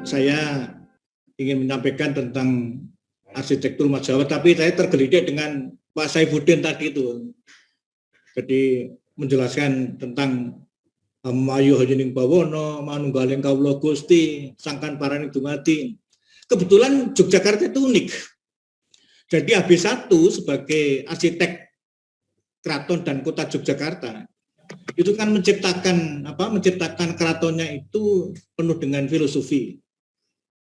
saya ingin menyampaikan tentang arsitektur rumah Jawa, tapi saya tergelitik dengan Pak Saifuddin tadi itu. Jadi menjelaskan tentang Mayu Hajining Bawono, Manunggaling Kawula Gusti, Sangkan Paraning Dumadi. Kebetulan Yogyakarta itu unik. Jadi AB1 sebagai arsitek keraton dan kota Yogyakarta itu kan menciptakan keratonnya itu penuh dengan filosofi.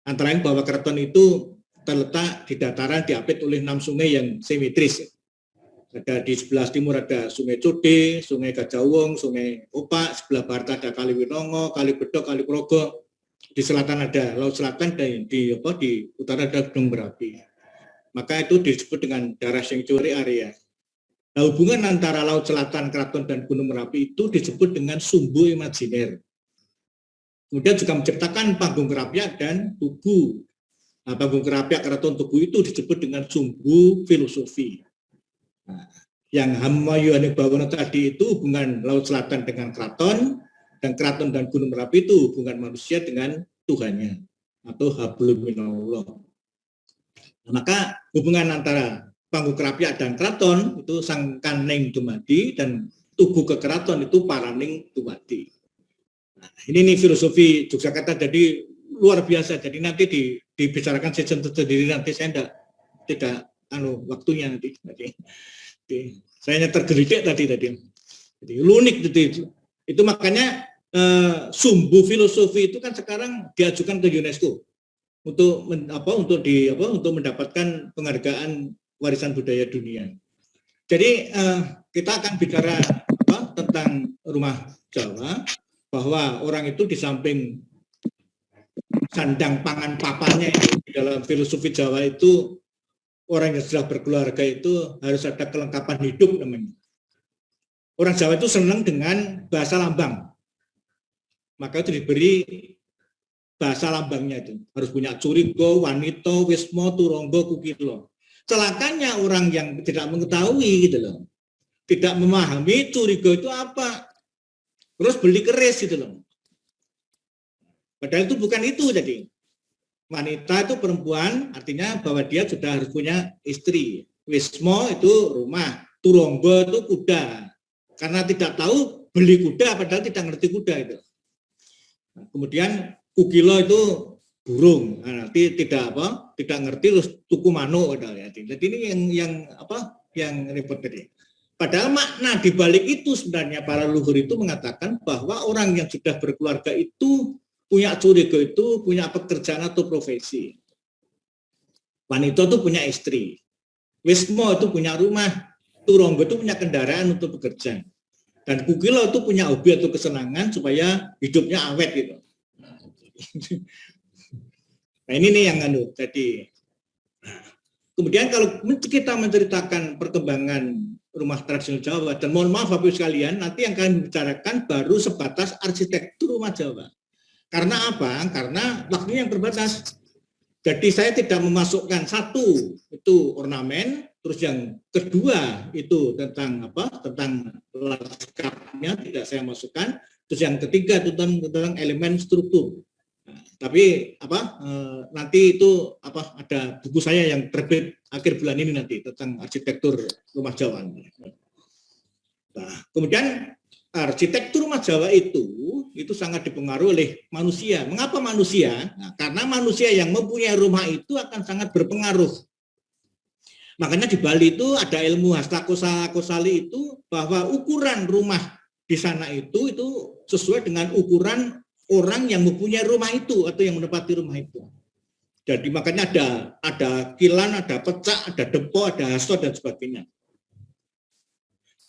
Antara lain bahwa keraton itu terletak di dataran diapit oleh 6 sungai yang simetris. Ada di sebelah timur ada Sungai Code, Sungai Gajahwong, Sungai Opak, sebelah barat ada Kali Winongo, Kali Bedok, Kali Progo. Di selatan ada Laut Selatan dan di utara ada Gunung Merapi. Maka itu disebut dengan daerah sanctuary area. Nah, hubungan antara Laut Selatan, Keraton dan Gunung Merapi itu disebut dengan sumbu imajiner. Kemudian juga menciptakan panggung kerapiak dan tugu. Nah, panggung kerapiak Keraton Tugu itu disebut dengan sumbu filosofi. Nah, yang Hamayu Hajining Bawono tadi itu hubungan Laut Selatan dengan Keraton, dan Keraton dan Gunung Merapi itu hubungan manusia dengan Tuhannya atau hablum minallah. Nah, maka hubungan antara panggung kerapiak dan keraton itu Sangkaning Dumadi dan tugu ke keraton itu Paraning Dumadi. Nah, ini filosofi Yogyakarta jadi luar biasa. Jadi nanti dibicarakan season tersendiri, nanti saya tidak waktunya nanti. Saya hanya tergelitik tadi. Jadi unik itu makanya sumbu filosofi itu kan sekarang diajukan ke UNESCO untuk mendapatkan penghargaan warisan budaya dunia. Jadi kita akan bicara tentang rumah Jawa, bahwa orang itu di samping sandang pangan papannya di dalam filosofi Jawa itu, orang yang sudah berkeluarga itu harus ada kelengkapan hidup namanya. Orang Jawa itu senang dengan bahasa lambang. Maka itu diberi bahasa lambangnya itu. Harus punya curigo, wanito, wismo, turonggo, kukilo. Celakanya orang yang tidak mengetahui gitu loh. Tidak memahami curigo itu apa. Terus beli keris gitu loh. Padahal itu bukan itu jadi. Wanita itu perempuan, artinya bahwa dia sudah harus punya istri. Wismo itu rumah, turonggo itu kuda. Karena tidak tahu beli kuda, padahal tidak ngerti kuda itu. Nah, kemudian kukilo itu burung. Nah, nanti tidak ngerti terus tuku manuk. Jadi ini yang repot tadi. Padahal makna di balik itu sebenarnya para leluhur itu mengatakan bahwa orang yang sudah berkeluarga itu punya curigo itu punya pekerjaan atau profesi. Wanita itu punya istri. Wismo itu punya rumah. Turonggo itu punya kendaraan untuk bekerja. Dan kukilo itu punya hobi atau kesenangan supaya hidupnya awet gitu. Nah ini nih yang jadi. Kemudian kalau kita menceritakan perkembangan rumah tradisional Jawa, dan mohon maaf Bapak sekalian, nanti yang kami bicarakan baru sebatas arsitektur rumah Jawa. Karena apa? Karena waktunya yang terbatas. Jadi saya tidak memasukkan satu itu ornamen, terus yang kedua itu tentang lanskapnya tidak saya masukkan, terus yang ketiga itu tentang elemen struktur. Nah, tapi nanti itu ada buku saya yang terbit akhir bulan ini nanti tentang arsitektur rumah Jawa. Nah, kemudian arsitektur rumah Jawa itu sangat dipengaruhi oleh manusia. Mengapa manusia? Nah, karena manusia yang mempunyai rumah itu akan sangat berpengaruh. Makanya di Bali itu ada ilmu hasta kosali itu bahwa ukuran rumah di sana itu sesuai dengan ukuran orang yang mempunyai rumah itu atau yang menempati rumah itu. Jadi makanya ada kilan, ada pecak, ada depo, ada hasto dan sebagainya.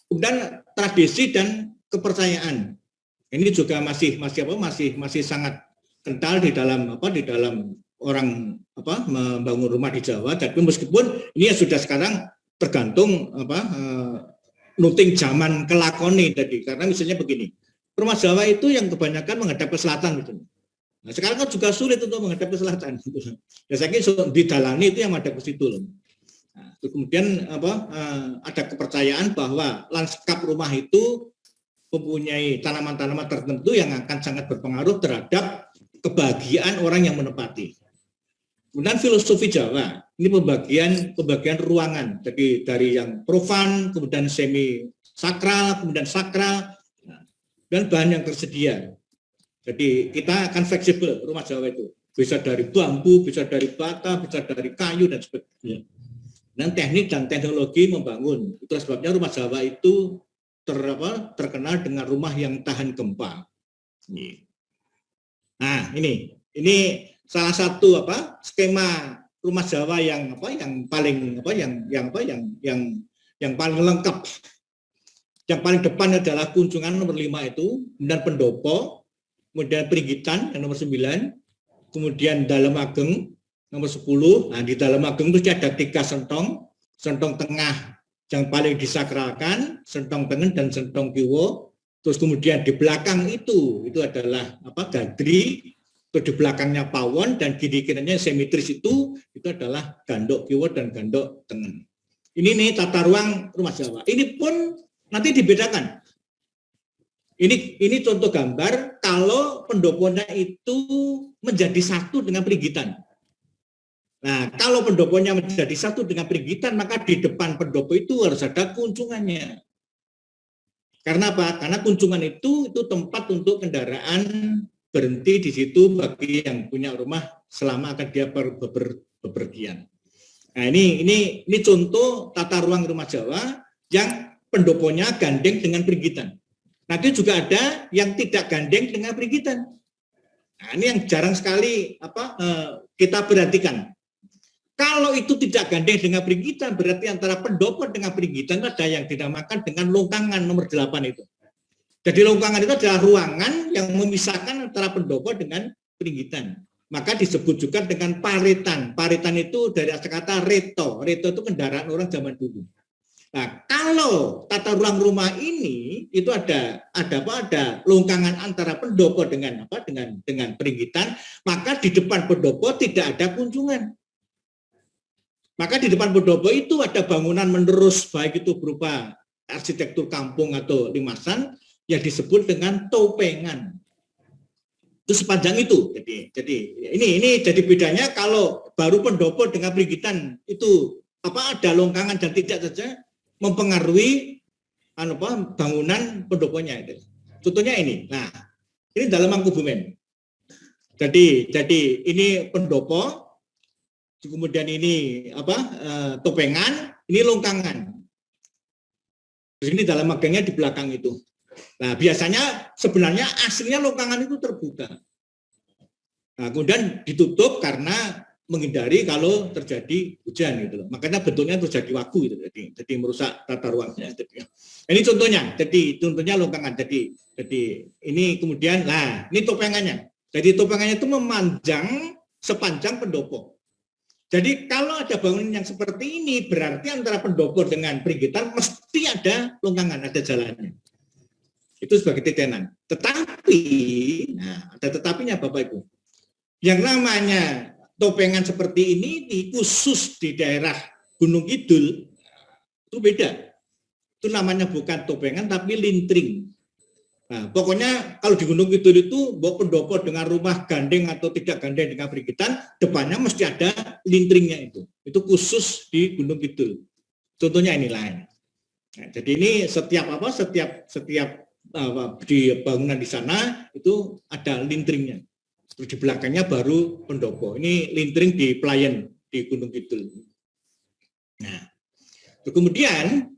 Kemudian tradisi dan kepercayaan. Ini juga masih sangat kental di dalam orang membangun rumah di Jawa. Tapi meskipun ini sudah sekarang tergantung nuting zaman kelakoni tadi. Karena misalnya begini, rumah Jawa itu yang kebanyakan menghadap ke selatan gitu. Nah, sekarang kan juga sulit untuk menghadap ke selatan. Gitu. Ya saya kira di dalani itu yang menghadap ke situ loh. Nah, kemudian ada kepercayaan bahwa lanskap rumah itu mempunyai tanaman-tanaman tertentu yang akan sangat berpengaruh terhadap kebahagiaan orang yang menempati. Kemudian filosofi Jawa, ini pembagian ruangan, jadi dari yang profan, kemudian semi sakral, kemudian sakral, dan bahan yang tersedia. Jadi kita akan fleksibel rumah Jawa itu, bisa dari bambu, bisa dari bata, bisa dari kayu dan sebagainya. Dan teknik dan teknologi membangun. Itu sebabnya rumah Jawa itu terkenal dengan rumah yang tahan gempa. Nah, ini salah satu skema rumah Jawa yang paling lengkap. Yang paling depan adalah kunjungan nomor 5 itu, kemudian pendopo, kemudian Pringgitan yang nomor 9, kemudian Dalem Ageng nomor 10. Nah, di Dalem Ageng itu ada 3 sentong tengah yang paling disakralkan, sentong tengen dan sentong kiwo. Terus kemudian di belakang itu adalah gadri, terus di belakangnya pawon, dan kiri-kirinya semitris itu adalah gandok kiwo dan gandok tengen. Ini nih tata ruang rumah Jawa. Ini pun nanti dibedakan. Ini contoh gambar kalau pendoponya itu menjadi satu dengan Pringgitan. Nah, kalau pendoponya menjadi satu dengan Pringgitan, maka di depan pendopo itu harus ada kunjungannya. Karena apa? Karena kunjungan itu tempat untuk kendaraan berhenti di situ bagi yang punya rumah selama akan dia bepergian. Nah, ini contoh tata ruang rumah Jawa yang pendoponya gandeng dengan Pringgitan. Nanti juga ada yang tidak gandeng dengan Pringgitan. Nah, ini yang jarang sekali kita perhatikan. Kalau itu tidak gandeng dengan Pringgitan, berarti antara pendopo dengan Pringgitan ada yang dinamakan dengan longkangan nomor 8 itu. Jadi longkangan itu adalah ruangan yang memisahkan antara pendopo dengan Pringgitan. Maka disebut juga dengan paretan. Paretan itu dari kata reto. Reto itu kendaraan orang zaman dulu. Nah, kalau tata ruang rumah ini itu ada longkangan antara pendopo dengan Pringgitan, maka di depan pendopo tidak ada kunjungan. Maka di depan pendopo itu ada bangunan menerus, baik itu berupa arsitektur kampung atau limasan yang disebut dengan topengan. Itu sepanjang itu. Jadi ini jadi bedanya kalau baru pendopo dengan Pringgitan itu ada longkangan dan tidak saja mempengaruhi bangunan pendoponya itu. Contohnya ini. Nah, ini dalam Mangkubumen. Jadi ini pendopo, kemudian ini topengan, ini longkangan. Terus ini dalam magangnya di belakang itu. Nah, biasanya sebenarnya aslinya longkangan itu terbuka. Nah, kemudian ditutup karena menghindari kalau terjadi hujan gitu loh. Makanya bentuknya terjadi wagu gitu. Jadi merusak tata ruangnya. Ini contohnya. Jadi contohnya longkangan. Jadi ini kemudian, nah ini topengannya. Jadi topengannya itu memanjang sepanjang pendopo. Jadi kalau ada bangunan yang seperti ini, berarti antara pendopo dengan Pringgitan mesti ada longkangan, ada jalannya. Itu sebagai titenan. Tetapi, nah ada tetapinya Bapak Ibu. Yang namanya topengan seperti ini khusus di daerah Gunung Kidul, itu beda. Itu namanya bukan topengan tapi lintring. Nah, pokoknya kalau di Gunung Kidul itu pendopo dengan rumah gandeng atau tidak gandeng dengan Pringgitan, depannya mesti ada lintringnya itu. Itu khusus di Gunung Kidul. Contohnya ini lain. Nah, jadi ini setiap di bangunan di sana itu ada lintringnya. Terus di belakangnya baru pendopo. Ini lintring di Pelayan di Gunung Kidul. Nah, kemudian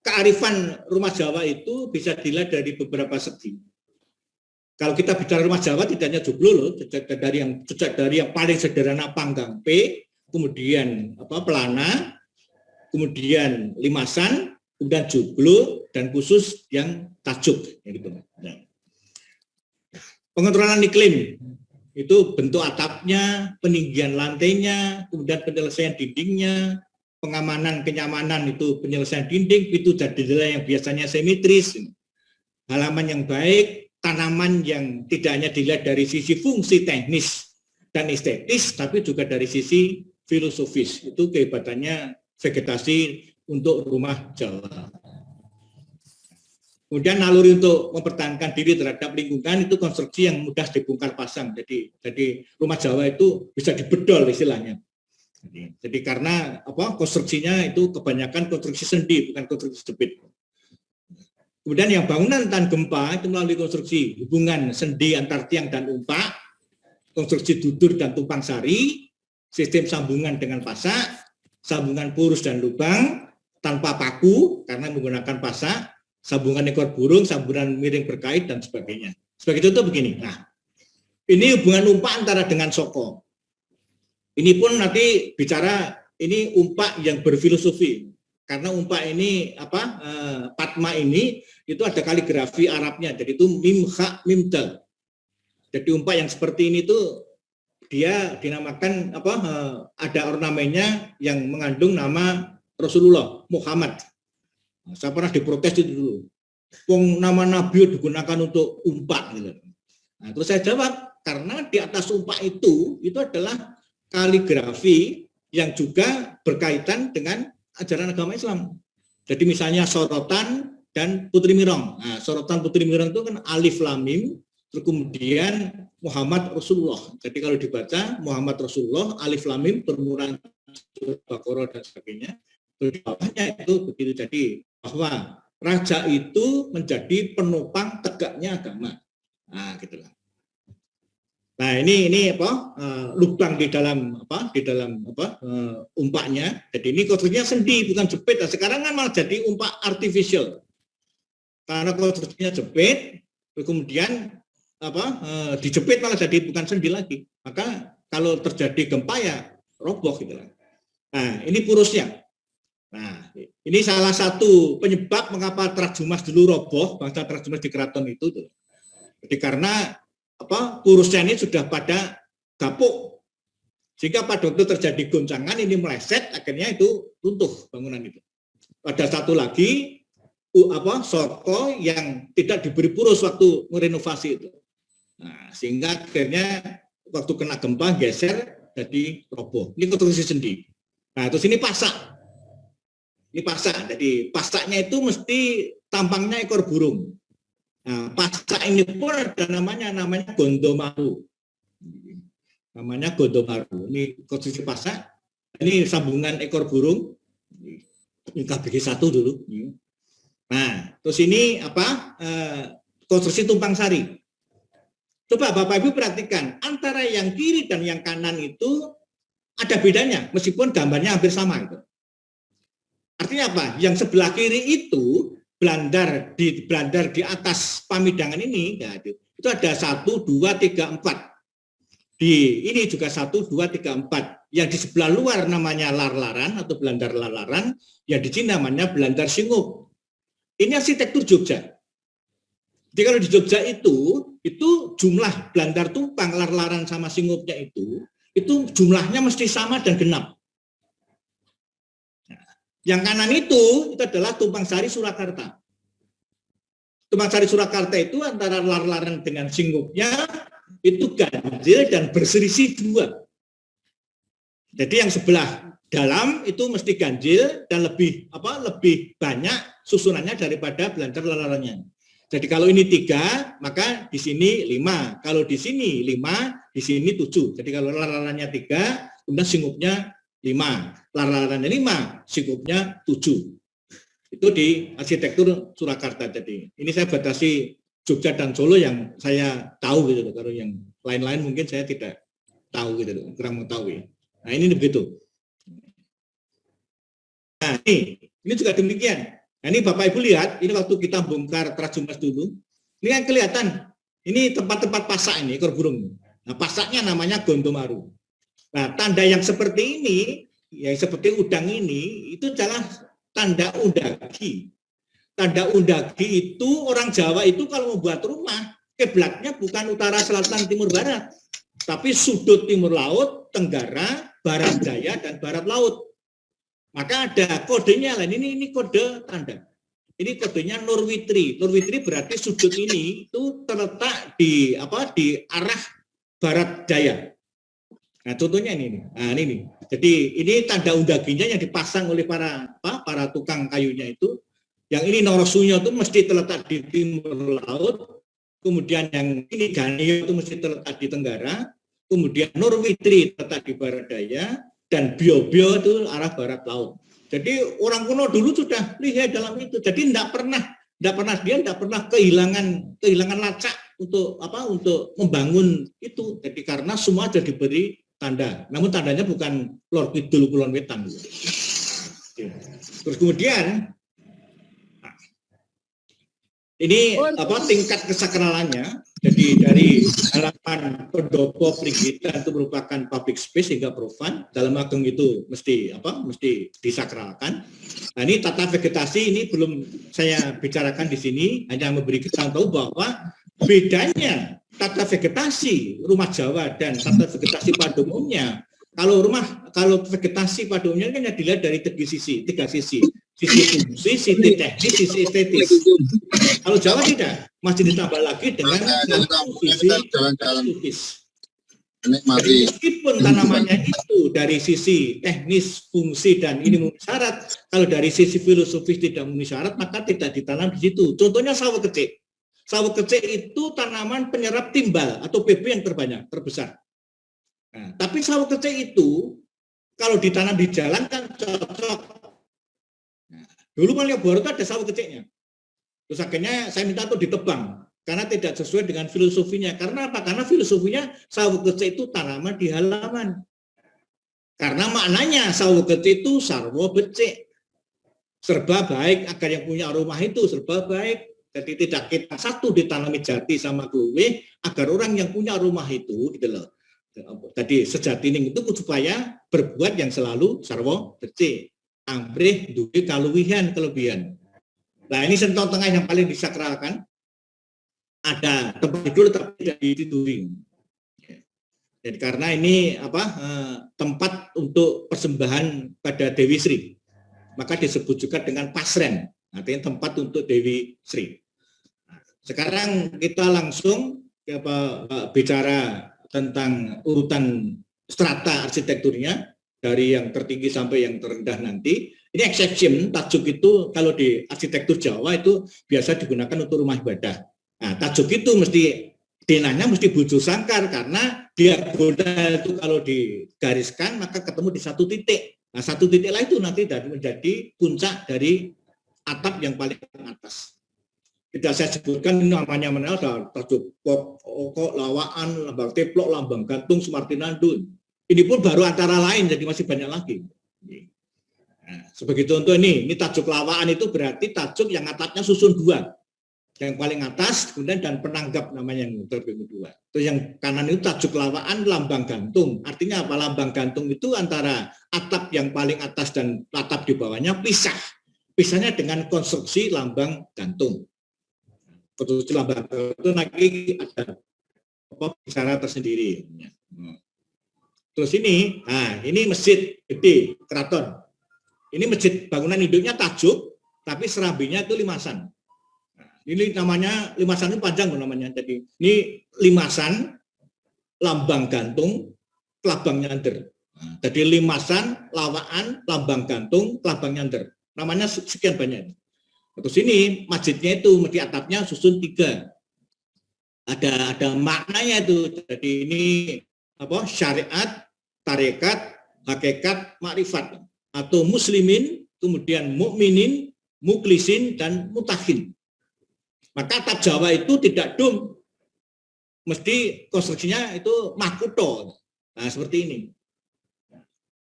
kearifan rumah Jawa itu bisa dilihat dari beberapa segi. Kalau kita bicara rumah Jawa tidak hanya joglo loh, dari yang paling sederhana panggang P, kemudian pelana, kemudian limasan, kemudian joglo, dan khusus yang tajuk. Gitu. Nah. Pengontrolan iklim itu bentuk atapnya, peninggian lantainya, kemudian penyelesaian dindingnya, pengamanan kenyamanan itu penyelesaian dinding, pintu dan jendela yang biasanya simetris, halaman yang baik, tanaman yang tidak hanya dilihat dari sisi fungsi teknis dan estetis, tapi juga dari sisi filosofis. Itu kehebatannya vegetasi untuk rumah Jawa. Kemudian naluri untuk mempertahankan diri terhadap lingkungan itu konstruksi yang mudah dibongkar pasang. Jadi rumah Jawa itu bisa dibedol istilahnya. Jadi karena konstruksinya itu kebanyakan konstruksi sendi bukan konstruksi jepit. Kemudian yang bangunan tahan gempa itu melalui konstruksi hubungan sendi antar tiang dan umpak, konstruksi dudur dan tumpang sari, sistem sambungan dengan pasak, sambungan purus dan lubang tanpa paku karena menggunakan pasak, sambungan ekor burung, sambungan miring berkait dan sebagainya. Sebagai contoh begini. Nah, ini hubungan umpak antara dengan soko. Ini pun nanti bicara ini umpak yang berfilosofi. Karena umpak ini Padma ini itu ada kaligrafi Arabnya. Jadi itu mim kha mim dal. Jadi umpak yang seperti ini tuh dia dinamakan ada ornamennya yang mengandung nama Rasulullah Muhammad. Saya pernah diprotes itu dulu. Wong nama Nabi digunakan untuk umpak gitu. Nah, terus saya jawab karena di atas umpak itu adalah kaligrafi yang juga berkaitan dengan ajaran agama Islam. Jadi misalnya sorotan dan putri mirong. Nah, sorotan putri mirong itu kan alif lam mim, terus kemudian Muhammad Rasulullah. Jadi kalau dibaca Muhammad Rasulullah alif lam mim permulaan Baqarah dan sebagainya. Terus di bawahnya itu begitu. Jadi bahwa raja itu menjadi penopang tegaknya agama. Nah, gitulah. Nah, ini lubang di dalam umpaknya. Jadi ini konstruksinya sendi bukan jepit. Nah, sekarang kan malah jadi umpak artificial. Karena konstruksinya jepit, kemudian dijepit malah jadi bukan sendi lagi. Maka kalau terjadi gempa ya roboh gitu. Nah, ini purusnya. Nah, ini salah satu penyebab mengapa Trajumas dulu roboh, bangsa Trajumas di keraton itu. Jadi karena purusnya ini sudah pada gapuk. Jika pada waktu terjadi goncangan ini meleset, akhirnya itu runtuh bangunan itu. Ada satu lagi soko yang tidak diberi purus waktu merenovasi itu. Nah, sehingga akhirnya waktu kena gempa geser jadi roboh. Ini konstruksi sendi. Nah, terus ini pasak. Ini pasak. Jadi pasaknya itu mesti tampangnya ekor burung. Nah, pasak ini pun ada namanya Gondomaru. Namanya Gondomaru. Ini konstruksi pasak. Ini sambungan ekor burung. Ini KBG 1 dulu. Nah, terus ini konstruksi tumpang sari. Coba Bapak Ibu perhatikan, antara yang kiri dan yang kanan itu ada bedanya, meskipun gambarnya hampir sama itu. Artinya apa? Yang sebelah kiri itu belandar di atas pamidangan ini, ya, itu ada 1, 2, 3, 4. Di ini juga 1, 2, 3, 4. Yang di sebelah luar namanya lar-laran atau belandar lar-laran, yang di sini namanya belandar singup. Ini arsitektur Jogja. Jadi kalau di Jogja itu jumlah belandar tumpang, lar-laran sama singupnya itu jumlahnya mesti sama dan genap. Yang kanan itu adalah tumpang sari Surakarta. Tumpang sari Surakarta itu antara lar-laran dengan singupnya itu ganjil dan berselisih 2. Jadi yang sebelah dalam itu mesti ganjil dan lebih banyak susunannya daripada belandar lar-larannya. Jadi kalau ini 3, maka di sini 5. Kalau di sini 5, di sini 7. Jadi kalau lar-larannya 3, kemudian singupnya 5. Lar-larannya 5, singupnya 7. Itu di arsitektur Surakarta. Jadi ini saya batasi Jogja dan Solo yang saya tahu gitu. Kalau yang lain-lain mungkin saya tidak tahu gitu, kurang mengetahui. Nah, ini begitu. Nah, ini juga demikian. Nah, ini Bapak Ibu lihat, ini waktu kita bongkar Trajumas dulu, ini kan kelihatan, ini tempat-tempat pasak ini, ekor burung. Nah, pasaknya namanya Gondomaru. Nah, tanda yang seperti ini, yang seperti udang ini, itu adalah tanda undagi. Tanda undagi itu orang Jawa itu kalau membuat rumah, kiblatnya bukan utara, selatan, timur, barat, tapi sudut timur laut, tenggara, barat daya, dan barat laut. Maka ada kodenya lain, ini kode tanda. Ini kodenya Nurwitri. Nurwitri berarti sudut ini itu terletak di arah barat daya. Nah, contohnya ini. Nah, ini. Jadi ini tanda undaginya yang dipasang oleh para tukang kayunya itu. Yang ini Norosunyo itu mesti terletak di timur laut, kemudian yang ini Ganio itu mesti terletak di tenggara, kemudian Nurwitri terletak di barat daya, dan Biobio itu arah barat laut. Jadi orang kuno dulu sudah lihat dalam itu. Jadi dia tidak pernah kehilangan lacak untuk membangun itu. Jadi karena semua sudah diberi tanda. Namun tandanya bukan Lor Kidul Kulon Wetan. Terus kemudian ini tingkat kesakralannya. Jadi dari halaman pendopo Pringgitan itu merupakan public space hingga profan. Dalam ageng itu mesti disakralkan. Nah, ini tata vegetasi ini belum saya bicarakan di sini, hanya memberi kesan tahu bahwa bedanya tata vegetasi rumah Jawa dan tata vegetasi pada umumnya. Kalau vegetasi pada umumnya kan dilihat dari tiga sisi. Sisi fungsi, sisi teknis, sisi estetis. Kalau Jawa tidak, masih ditambah lagi dengan sisi estetis. Jadi meskipun tanamannya itu dari sisi teknis, fungsi, dan ini memenuhi syarat, kalau dari sisi filosofis tidak memenuhi syarat, maka tidak ditanam di situ. Contohnya sawo kecik. Sawo kecik itu tanaman penyerap timbal atau BB yang terbesar. Nah, tapi sawo kecik itu kalau ditanam di jalan kan cocok. Dulu Malioboro itu ada sawo keciknya. Terus akhirnya saya minta untuk ditebang karena tidak sesuai dengan filosofinya. Karena apa? Karena filosofinya sawo kecik itu tanaman di halaman. Karena maknanya sawo kecik itu sarwo becik. Serba baik agar yang punya rumah itu serba baik. Jadi tidak kita satu ditanami jati sama gue agar orang yang punya rumah itu gitu loh. Jadi sejatining itu supaya berbuat yang selalu sarwo becik. Ambrih duwe kelebihan. Nah, ini sentong tengah yang paling disakralkan. Ada tempat tidur tapi tidak ditiduri. Jadi karena ini tempat untuk persembahan pada Dewi Sri. Maka disebut juga dengan pasren, artinya tempat untuk Dewi Sri. Sekarang kita langsung bicara tentang urutan strata arsitekturnya. Dari yang tertinggi sampai yang terendah nanti. Ini exception, tajuk itu kalau di arsitektur Jawa itu biasa digunakan untuk rumah ibadah. Nah, tajuk itu denahnya mesti bujur sangkar karena diagonal itu kalau digariskan maka ketemu di satu titik. Nah, satu titik lah itu nanti menjadi puncak dari atap yang paling atas. Tidak saya sebutkan ini namanya ada tajuk pokok, lawaan, lambang teplok, lambang gantung, Sumartinandun. Ini pun baru antara lain, jadi masih banyak lagi. Nah, sebagai contoh ini tajuk lawaan itu berarti tajuk yang atapnya susun dua. Yang paling atas, kemudian dan penanggap namanya yang kedua. Terus yang kanan itu tajuk lawaan lambang gantung. Artinya apa? Lambang gantung itu antara atap yang paling atas dan atap di bawahnya pisah. Pisahnya dengan konstruksi lambang gantung. Konstruksi lambang gantung itu nanti ada bicara tersendiri. Terus ini masjid gede, keraton. Ini masjid bangunan induknya tajuk, tapi serambinya itu limasan. Nah, ini namanya limasan itu panjang namanya. Jadi ini limasan, lambang gantung, kelabang nyander. Nah, jadi limasan, lawaan, lambang gantung, kelabang nyander. Namanya sekian banyak. Terus ini masjidnya itu mesti atapnya susun 3. Ada maknanya itu. Jadi ini syariat, tarekat, hakikat, makrifat atau muslimin, kemudian mukminin, muklisin, dan mutakin. Maka atap Jawa itu tidak dom, mesti konstruksinya itu makuto. Nah, seperti ini.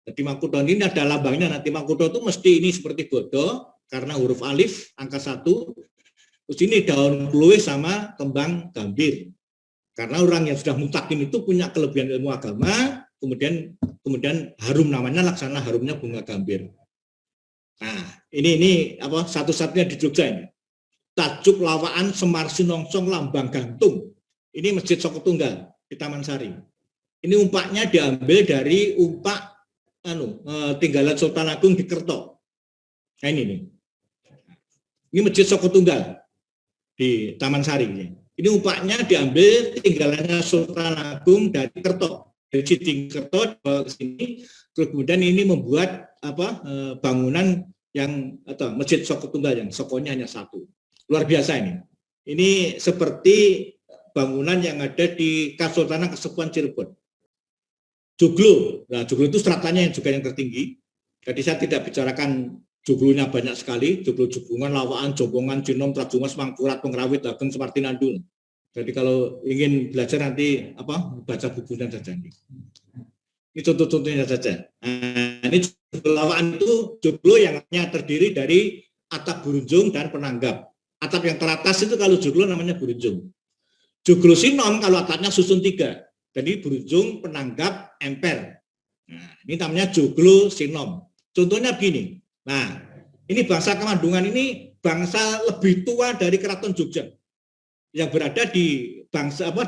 Jadi makuto ini ada lambangnya. Nanti makuto itu mesti ini seperti bodo karena huruf alif angka 1. Terus ini daun kluwe sama kembang gambir. Karena orang yang sudah mutakin itu punya kelebihan ilmu agama, kemudian harum namanya, laksana harumnya bunga gambir. Nah, ini satu-satunya di Jogja ini. Tajuk lawaan Semar Sinongsong lambang gantung. Ini Masjid Soko Tunggal di Taman Sari. Ini umpaknya diambil dari umpak tinggalan Sultan Agung di Kerto. Nah, ini nih. Ini Masjid Soko Tunggal di Taman Sari ini. Ini umpaknya diambil tinggalannya Sultan Agung dari Kerto, dari Ciding Kerto ke sini. Terus kemudian ini membuat bangunan atau Masjid Soko Tunggal yang sokonya hanya satu. Luar biasa ini. Ini seperti bangunan yang ada di Kesultanan Kasepuhan Cirebon. Joglo. Nah, joglo itu stratanya yang juga yang tertinggi. Jadi saya tidak bicarakan joglonya banyak sekali, joglo Jubungan, Lawaan, Jombongan, Cinom, Trajumas, Mangkurat, Pengrawit, Ageng, Semarti, Nandul. Jadi kalau ingin belajar nanti baca bukunya saja. Ini contoh-contohnya saja. Nah, ini joglo Lawaan itu joglo yang hanya terdiri dari atap burunjung dan penanggap. Atap yang teratas itu kalau joglo namanya burunjung. Joglo Sinom kalau atapnya susun 3. Jadi burunjung, penanggap, emper. Nah, ini namanya joglo Sinom. Contohnya begini. Nah, ini bangsa Kemandungan ini bangsa lebih tua dari Keraton Jogja yang berada di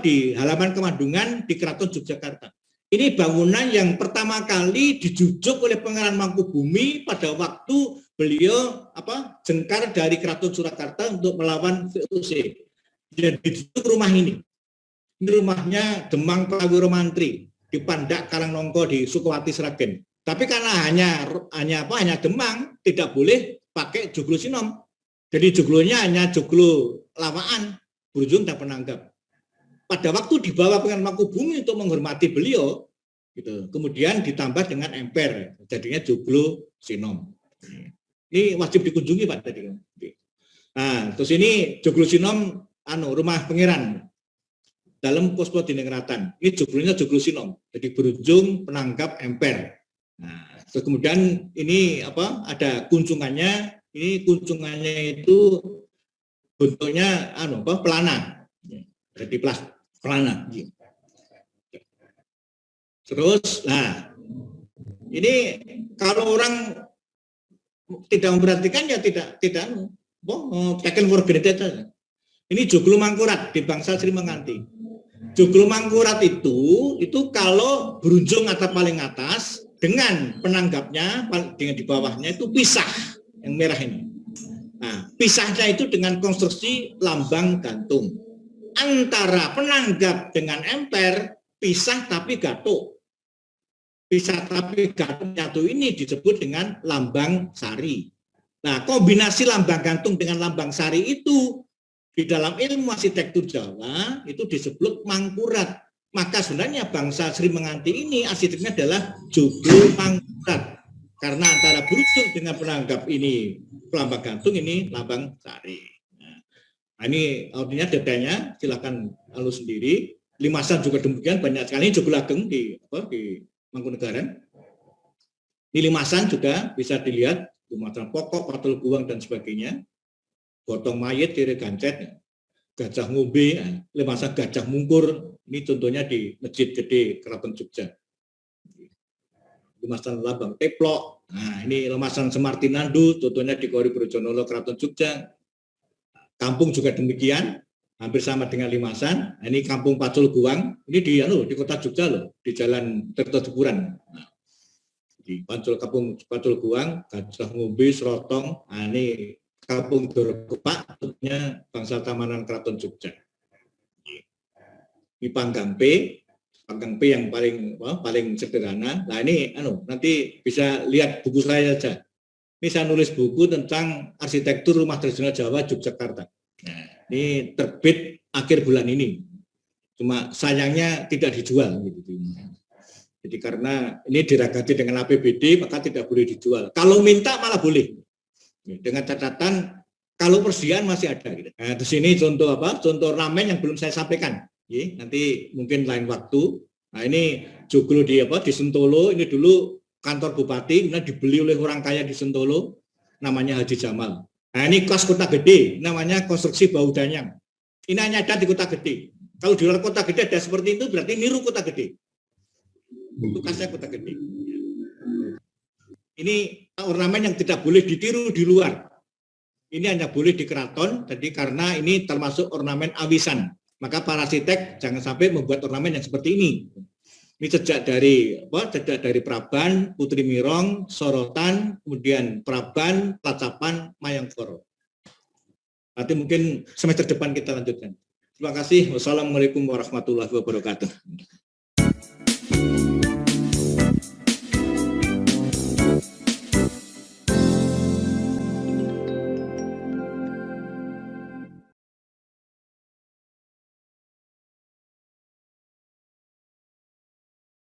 di halaman Kemandungan di Keraton Yogyakarta. Ini bangunan yang pertama kali dijujuk oleh Pangeran Mangkubumi pada waktu beliau jengkar dari Keraton Surakarta untuk melawan VOC. Jadi dijujuk rumah ini. Ini rumahnya Demang Prawiro Mantri di Pandak Karangnongko di Sukawati Sragen. Tapi karena hanya Demang, tidak boleh pakai joglo Sinom. Jadi joglonya hanya joglo Lawaan, burunjung dan penanggap. Pada waktu dibawa Pangeran Mangkubumi untuk menghormati beliau, gitu. Kemudian ditambah dengan emper, jadinya joglo Sinom. Ini wajib dikunjungi Pak tadi. Nah, terus ini joglo Sinom, rumah pangeran dalam Puspo Dinengratan. Ini joglonya joglo Sinom. Jadi berujung, penanggap, emper. Nah, terus kemudian ini ada kunjungannya. Ini kunjungannya itu bentuknya pelana. Jadi pelana. Terus, nah ini kalau orang tidak memperhatikan ya tidak taken for granted saja. Ini joglo Mangkurat di bangsa Sri Menganti. Joglo Mangkurat itu kalau berunjung atap paling atas dengan penanggapnya dengan di bawahnya itu pisah yang merah ini. Nah, pisahnya itu dengan konstruksi lambang gantung. Antara penanggap dengan emper pisah tapi gatuk. Pisah tapi gatuk nyatu ini disebut dengan lambang sari. Nah, kombinasi lambang gantung dengan lambang sari itu di dalam ilmu arsitektur Jawa itu disebut Mangkurat. Maka sebenarnya bangsa Sri Menganti ini arsiteknya adalah joglo Mangkurat. Karena antara burunjung dengan penanggap ini lambang gantung, ini lambang sari. Nah, ini artinya detailnya silakan sendiri. Limasan juga demikian, banyak sekali joglo Ageng di Mangkunegaran. Di Limasan juga bisa dilihat Limasan pokok, patul guang dan sebagainya. Gotong mayit, kiri gancet, gajah ngombe, Limasan gajah mungkur. Ini contohnya di Masjid Gede Keraton Jogja. Limasan lambang teplok. Nah, ini Limasan Semarti Nandul, contohnya di Kori Brojonolo Keraton Jogja. Kampung juga demikian, hampir sama dengan Limasan. Nah, ini Kampung Pacul Guang, ini di Kota Jogja loh, di Jalan Tirto Jepuran. Nah, di Kampung Pacul Guang, gajah ngombe, serotong. Nah, ini Kampung Dorokepak, tentunya bangsa Tamanan Keraton Jogja. Ini Panggang P yang paling sederhana. Nah, ini nanti bisa lihat buku saya saja. Ini saya nulis buku tentang arsitektur rumah tradisional Jawa Yogyakarta. Nah, ini terbit akhir bulan ini. Cuma sayangnya tidak dijual gitu. Jadi karena ini diragati dengan APBD maka tidak boleh dijual. Kalau minta malah boleh. Dengan catatan kalau persediaan masih ada. Gitu. Nah, di sini contoh Contoh ornamen yang belum saya sampaikan. Nanti mungkin lain waktu. Nah, ini joglo di Sentolo. Ini dulu kantor bupati, kemudian dibeli oleh orang kaya di Sentolo, namanya Haji Jamal. Nah, ini kos Kota Gede, namanya konstruksi Bau Danyang. Ini hanya ada di Kota Gede. Kalau di luar Kota Gede ada seperti itu, berarti niru Kota Gede. Itu khasnya Kota Gede. Ini ornamen yang tidak boleh ditiru di luar. Ini hanya boleh di keraton, jadi karena ini termasuk ornamen awisan. Maka para arsitek jangan sampai membuat ornamen yang seperti ini. Ini sejak dari Praban, Putri Mirong, Sorotan, kemudian Praban, Tlacapan, Mayangkoro. Nanti mungkin semester depan kita lanjutkan. Terima kasih. Wassalamualaikum warahmatullahi wabarakatuh.